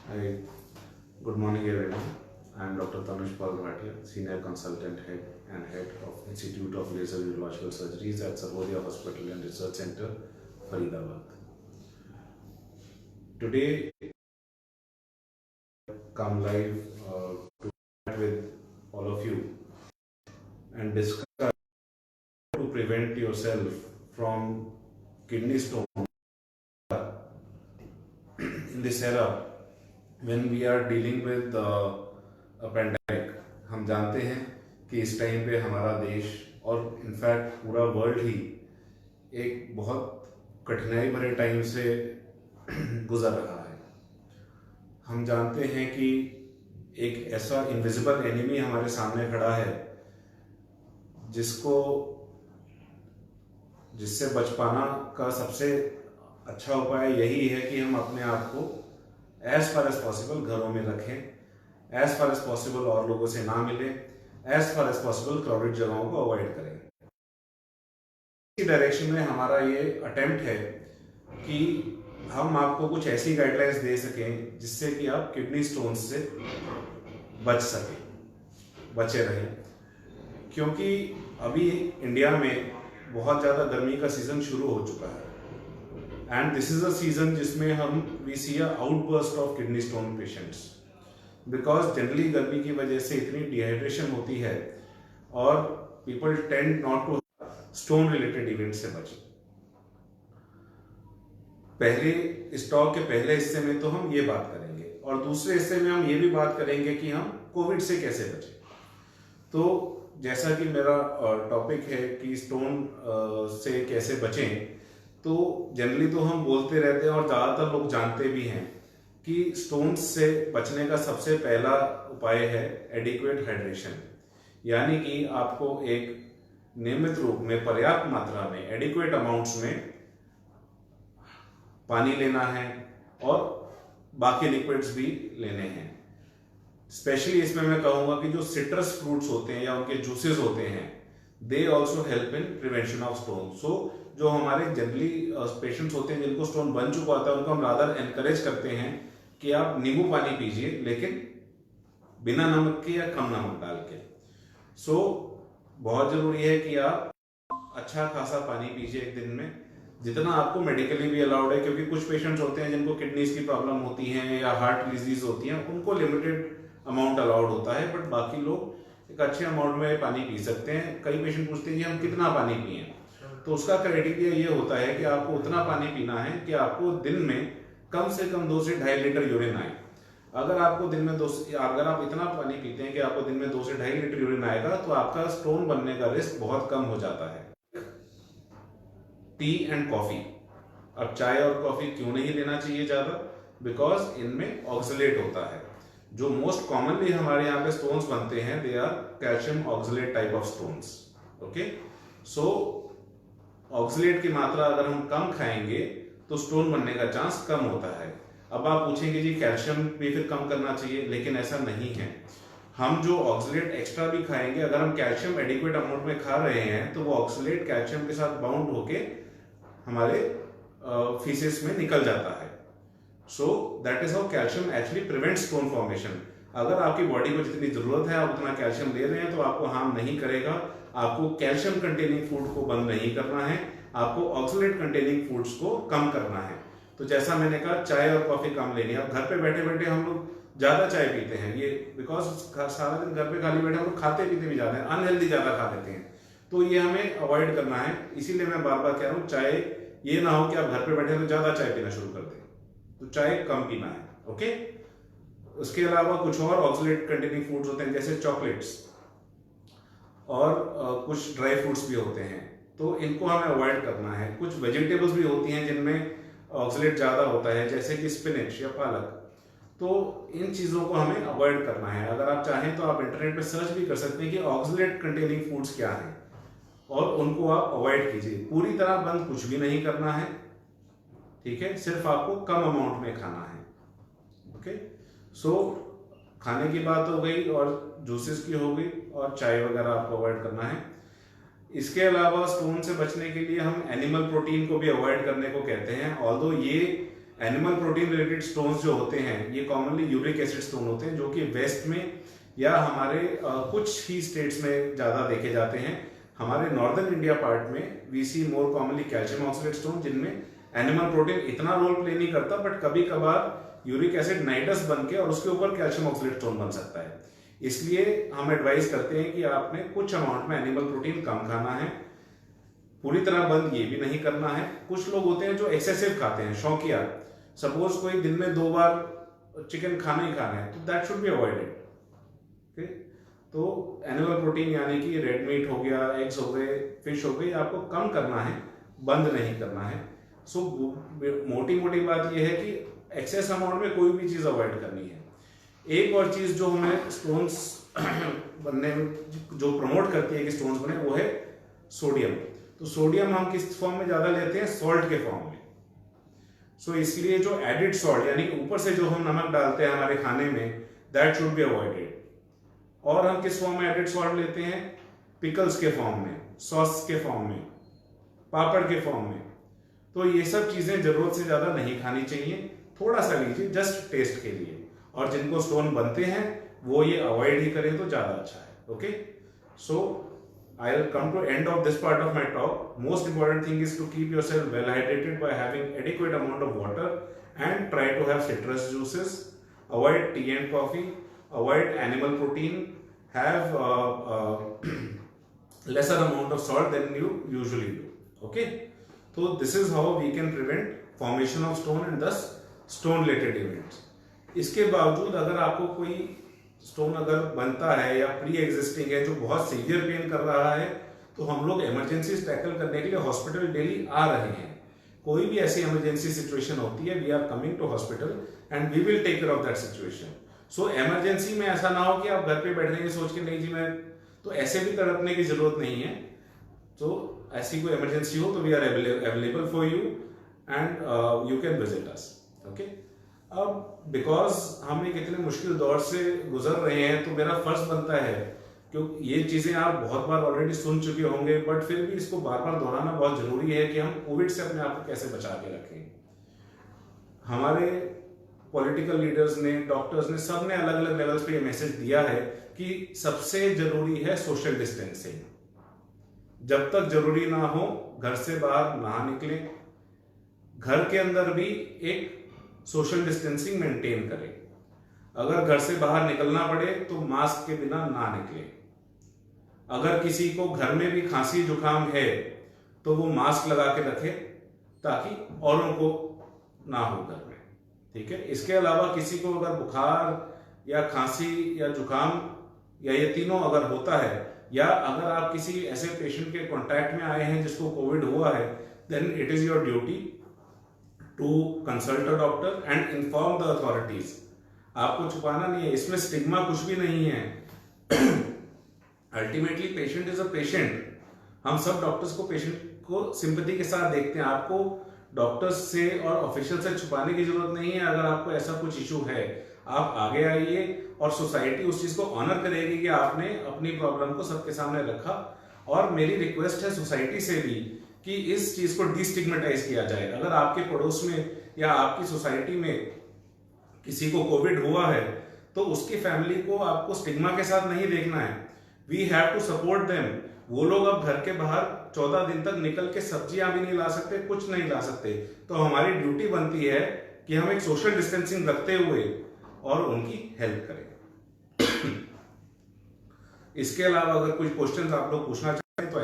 Hi, good morning everyone. I am Dr. Tanush Paul Bhatia, Senior Consultant Head and Head of Institute of Laser Urological Surgeries at Sarvodaya Hospital and Research Center, Faridabad. Today, come live to chat with all of you and discuss how to prevent yourself from kidney stone in this era when we are dealing with a pandemic. हम जानते हैं कि इस time पे हमारा देश और in fact पूरा वर्ल्ड ही एक बहुत कठिनाई भरे टाइम से गुजर रहा है। हम जानते हैं कि एक ऐसा इनविजिबल एनिमी हमारे सामने खड़ा है जिससे बच पाना का सबसे अच्छा उपाय यही है कि हम अपने आप को एज फार एज पॉसिबल घरों में रखें, एज फार एज पॉसिबल और लोगों से ना मिलें, as far as possible crowded जगहों को अवॉइड करें। इसी डायरेक्शन में हमारा ये अटेम्प्ट है कि हम आपको कुछ ऐसी गाइडलाइंस दे सकें जिससे कि आप किडनी स्टोन्स से बचे रहें, क्योंकि अभी इंडिया में बहुत ज़्यादा गर्मी का सीज़न शुरू हो चुका है and this is a season जिसमें we see a outburst of kidney stone patients, because generally गर्मी की वजह से इतनी डिहाइड्रेशन होती है और people tend not to stone related event से बचे। इस टॉक के पहले हिस्से में तो हम ये बात करेंगे और दूसरे हिस्से में हम ये भी बात करेंगे कि हम कोविड से कैसे बचें। तो जैसा कि मेरा टॉपिक है कि स्टोन से कैसे बचें, तो जनरली तो हम बोलते रहते हैं और ज़्यादातर लोग जानते भी हैं कि स्टोन्स से बचने का सबसे पहला उपाय है एडिक्वेट हाइड्रेशन, यानी कि आपको एक नियमित रूप में पर्याप्त मात्रा में एडिक्वेट अमाउंट्स में पानी लेना है और बाकी लिक्विड्स भी लेने हैं। स्पेशली इसमें मैं कहूँगा कि जो सिट्रस फ्रूट्स होते हैं या उनके जूसेस होते हैं, they also help in prevention of stone. So जो हमारे जनरली पेशेंट्स होते हैं जिनको स्टोन बन चुका होता है, उनको हम रादर एनकरेज करते हैं कि आप नींबू पानी पीजिए, लेकिन बिना नमक के या कम नमक डाल के। सो बहुत जरूरी है कि आप अच्छा खासा पानी पीजिए एक दिन में, जितना आपको मेडिकली भी अलाउड है, क्योंकि कुछ पेशेंट्स होते हैं जिनको किडनीज की प्रॉब्लम होती है या हार्ट डिजीज होती है, उनको लिमिटेड अमाउंट अलाउड होता है, बट बाकी लोग एक अच्छे अमाउंट में पानी पी सकते हैं। कई पेशेंट पूछते हैं कि हम कितना पानी पिए, तो उसका क्राइटेरिया ये होता है कि आपको उतना पानी पीना है कि आपको दिन में कम से कम 2 से 2.5 लीटर यूरिन आए। अगर आप इतना पानी पीते हैं कि आपको दिन में 2 से 2.5 लीटर यूरिन आएगा, तो आपका स्टोन बनने का रिस्क बहुत कम हो जाता है। टी एंड कॉफी, अब चाय और कॉफी क्यों नहीं लेना चाहिए ज्यादा, बिकॉज इनमें ऑक्सलेट होता है। जो मोस्ट कॉमनली हमारे यहाँ पे स्टोन्स बनते हैं, they are calcium oxalate type of stones. Okay, so oxalate की मात्रा अगर हम कम खाएंगे तो स्टोन बनने का चांस कम होता है। अब आप पूछेंगे जी कैल्शियम भी फिर कम करना चाहिए, लेकिन ऐसा नहीं है। हम जो ऑक्सलेट एक्स्ट्रा भी खाएंगे, अगर हम कैल्शियम एडिक्वेट अमाउंट में खा रहे हैं, तो वो ऑक्सलेट कैल्शियम के साथ बाउंड होके हमारे फीसेस में निकल जाता है। So that is how calcium actually prevent stone formation. अगर आपकी बॉडी को जितनी जरूरत है आप उतना कैल्शियम ले रहे हैं तो आपको हार्म नहीं करेगा। आपको कैल्शियम कंटेनिंग फूड को बंद नहीं करना है, आपको ऑक्सलेट कंटेनिंग फूड्स को कम करना है। तो जैसा मैंने कहा, चाय और कॉफी कम लेनी है। अब घर पे बैठे बैठे हम लोग ज्यादा चाय पीते हैं, ये बिकॉज सारा दिन घर पे खाली बैठे हम लोग खाते पीते भी ज्यादा है, अनहेल्दी ज्यादा खा लेते हैं, तो ये हमें अवॉइड करना है। इसीलिए मैं बार बार कह रहा हूँ, चाय ये ना हो कि आप घर पे बैठे तो ज्यादा चाय पीना शुरू कर दें, तो चाय कम पीना है। ओके, उसके अलावा कुछ और ऑक्सलेट कंटेनिंग फूड्स होते हैं, जैसे चॉकलेट्स और कुछ ड्राई फ्रूट्स भी होते हैं, तो इनको हमें अवॉइड करना है। कुछ वेजिटेबल्स भी होती हैं जिनमें ऑक्सलेट ज्यादा होता है, जैसे कि स्पिनच या पालक, तो इन चीजों को हमें अवॉइड करना है। अगर आप चाहें तो आप इंटरनेट पे सर्च भी कर सकते हैं कि ऑक्सलेट कंटेनिंग फूड्स क्या हैं, और उनको आप अवॉइड कीजिए। पूरी तरह बंद कुछ भी नहीं करना है, ठीक है, सिर्फ आपको कम अमाउंट में खाना है। ओके, सो खाने की बात हो गई और जूसेस की हो गई, और चाय वगैरह आपको अवॉइड करना है। इसके अलावा स्टोन से बचने के लिए हम एनिमल प्रोटीन को भी अवॉइड करने को कहते हैं। ऑल्दो ये एनिमल प्रोटीन रिलेटेड स्टोन्स जो होते हैं ये कॉमनली यूरिक एसिड स्टोन होते हैं, जो कि वेस्ट में या हमारे कुछ ही स्टेट्स में ज्यादा देखे जाते हैं। हमारे नॉर्दर्न इंडिया पार्ट में we see more commonly calcium oxalate stone, जिनमें एनिमल प्रोटीन इतना रोल प्ले नहीं करता, बट कभी कभार यूरिक एसिड नाइट्रस बन के और उसके ऊपर कैल्शियम ऑक्सलेट स्टोन बन सकता है। इसलिए हम एडवाइस करते हैं कि आपने कुछ अमाउंट में एनिमल प्रोटीन कम खाना है, पूरी तरह बंद ये भी नहीं करना है। कुछ लोग होते हैं जो एक्सेसिव खाते हैं, शौकिया, सपोज कोई दिन में 2 बार चिकन खाना ही खाना है, तो that should be avoided. Okay, तो एनिमल प्रोटीन यानी कि रेड मीट हो गया, एग्स हो गए, फिश हो गई, आपको कम करना है, बंद नहीं करना है। सो मोटी मोटी बात यह है कि एक्सेस अमाउंट में कोई भी चीज अवॉइड करनी है। एक और चीज जो हमें स्टोन्स बनने में जो प्रमोट करती है कि स्टोन्स बने, वो है सोडियम। तो सोडियम हम किस फॉर्म में ज्यादा लेते हैं? सॉल्ट के फॉर्म में। सो इसलिए जो एडिड सॉल्ट यानी कि ऊपर से जो हम नमक डालते हैं हमारे खाने में, दैट शुड बी अवॉइडेड। और हम किस फॉर्म में एडिड सॉल्ट लेते हैं? पिकल्स के फॉर्म में, सॉस के फॉर्म में, पापड़ के फॉर्म में। तो ये सब चीजें जरूरत से ज्यादा नहीं खानी चाहिए, थोड़ा सा लीजिए जस्ट टेस्ट के लिए। और जिनको स्टोन बनते हैं वो ये अवॉइड ही करें तो ज्यादा अच्छा है। Okay, so I'll come to end of this part of my talk. Most important thing is to keep yourself well hydrated by having adequate amount of water and try to have citrus juices. Avoid tea and coffee. Avoid animal protein. Have lesser amount of salt than you usually do. Okay. So this is how we can prevent formation of stone and thus stone related events. इसके बावजूद अगर आपको कोई stone अगर बनता है या pre existing है जो बहुत सीवियर पेन कर रहा है, तो हम लोग इमरजेंसी टैकल करने के लिए हॉस्पिटल डेली आ रहे हैं। कोई भी ऐसी इमरजेंसी सिचुएशन होती है, we are coming to hospital and we will take care of that situation. So emergency में ऐसा ना हो कि आप घर पे बैठ जाएंगे सोच के नहीं जी मैं, तो ऐसे भी तड़पने की जरूरत नहीं है। तो ऐसी कोई इमरजेंसी हो तो we are available for you and you can visit us. Okay, अब बिकॉज हम एक इतने मुश्किल दौर से गुजर रहे हैं, तो मेरा फर्ज बनता है, क्योंकि ये चीजें आप बहुत बार ऑलरेडी सुन चुके होंगे, बट फिर भी इसको बार बार दोहराना बहुत जरूरी है कि हम कोविड से अपने आप को कैसे बचा के रखें। हमारे पॉलिटिकल लीडर्स ने, डॉक्टर्स ने, सब ने अलग अलग लेवल्स पे ये मैसेज दिया है कि सबसे जरूरी है सोशल डिस्टेंसिंग। जब तक जरूरी ना हो घर से बाहर ना निकले, घर के अंदर भी एक सोशल डिस्टेंसिंग मेंटेन करें। अगर घर से बाहर निकलना पड़े तो मास्क के बिना ना निकले। अगर किसी को घर में भी खांसी जुकाम है तो वो मास्क लगा के रखे ताकि औरों को ना हो घर में। ठीक है, इसके अलावा किसी को अगर बुखार या खांसी या जुकाम या ये तीनों अगर होता है, या अगर आप किसी ऐसे पेशेंट के कांटेक्ट में आए हैं जिसको कोविड हुआ है, then it is your duty to consult a doctor and inform the authorities. आपको छुपाना नहीं है, इसमें स्टिग्मा कुछ भी नहीं है। Ultimately patient is a patient. हम सब डॉक्टर्स को पेशेंट को सिंपैथी के साथ देखते हैं। आपको डॉक्टर्स से और ऑफिशियल से छुपाने की जरूरत नहीं है। अगर आपको ऐसा कुछ इशू है, आप आगे आइए और सोसाइटी उस चीज को ऑनर करेगी कि आपने अपनी प्रॉब्लम को सबके सामने रखा। और मेरी रिक्वेस्ट है सोसाइटी से भी कि इस चीज को डिस्टिग्मेटाइज किया जाए। अगर आपके पड़ोस में या आपकी सोसाइटी में किसी को कोविड हुआ है तो उसकी फैमिली को आपको स्टिग्मा के साथ नहीं देखना है। We have to support them. वो लोग अब घर के बाहर 14 दिन तक निकल के सब्जियां भी नहीं ला सकते, कुछ नहीं ला सकते, तो हमारी ड्यूटी बनती है कि हम एक सोशल डिस्टेंसिंग रखते हुए और उनकी हेल्प करें। इसके अलावा अगर कुछ क्वेश्चंस आप लोग पूछना चाहें तो